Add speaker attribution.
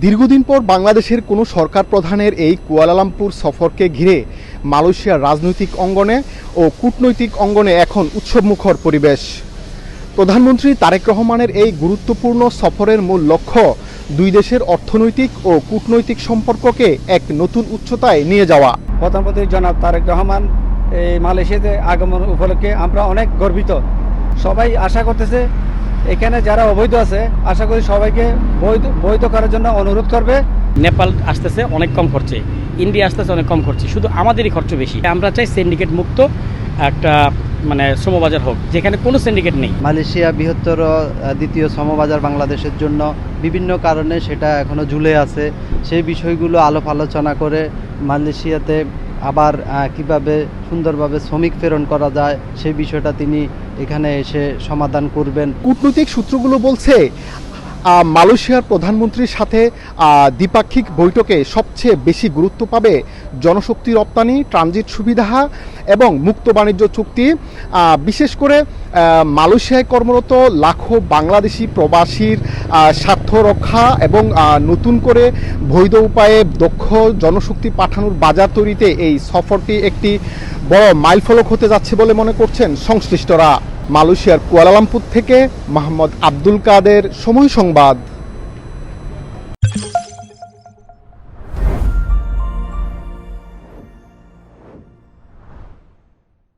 Speaker 1: দীর্ঘদিন পর বাংলাদেশের কোনো সরকার প্রধানের এই কুয়ালালামপুর সফরকে ঘিরে মালয়েশিয়ার রাজনৈতিক অঙ্গনে ও কূটনৈতিক অঙ্গনে এখন উৎসবমুখর পরিবেশ। প্রধানমন্ত্রী তারেক রহমানের এই গুরুত্বপূর্ণ সফরের মূল লক্ষ্য দুই দেশের অর্থনৈতিক ও কূটনৈতিক সম্পর্ককে এক নতুন উচ্চতায় নিয়ে যাওয়া।
Speaker 2: প্রধানমন্ত্রী জনাব তারেক রহমান এই মালয়েশিয়াতে আগমন উপলক্ষে আমরা অনেক গর্বিত। সবাই আশা করতেছে এখানে যারা অবৈধ আছে আশা করি সবাইকে বৈধ করার জন্য অনুরোধ করবে।
Speaker 3: নেপাল আসতেছে অনেক কম খরচে, ইন্ডিয়া আসতেছে অনেক কম খরচে, শুধু আমাদেরই খরচ বেশি। আমরা চাই সিন্ডিকেট মুক্ত একটা শ্রমবাজার হোক, যেখানে কোনো সিন্ডিকেট নেই।
Speaker 4: মালয়েশিয়া বৃহত্তর দ্বিতীয় শ্রমবাজার বাংলাদেশের জন্য বিভিন্ন কারণে সেটা এখনও ঝুলে আছে। সেই বিষয়গুলো আলাপ আলোচনা করে মালয়েশিয়াতে আবার কিভাবে সুন্দরভাবে শ্রমিক প্রেরণ করা যায় সেই বিষয়টা তিনি এখানে এসে সমাধান করবেন।
Speaker 1: কূটনৈতিক সূত্রগুলো বলছে মালয়েশিয়ার প্রধানমন্ত্রীর সাথে দ্বিপাক্ষিক বৈঠকে সবচেয়ে বেশি গুরুত্ব পাবে জনশক্তি রপ্তানি, ট্রানজিট সুবিধা এবং মুক্ত বাণিজ্য চুক্তি। বিশেষ করে মালয়েশিয়ায় কর্মরত লাখো বাংলাদেশি প্রবাসীর স্বার্থ রক্ষা এবং নতুন করে বৈধ উপায়ে দক্ষ জনশক্তি পাঠানোর বাজার তৈরিতে এই সফরটি একটি বড় মাইলফলক হতে যাচ্ছে বলে মনে করছেন সংশ্লিষ্টরা। মালয়েশিয়ার কুয়ালালামপুর থেকে মোহাম্মদ আব্দুল কাদের, সময় সংবাদ।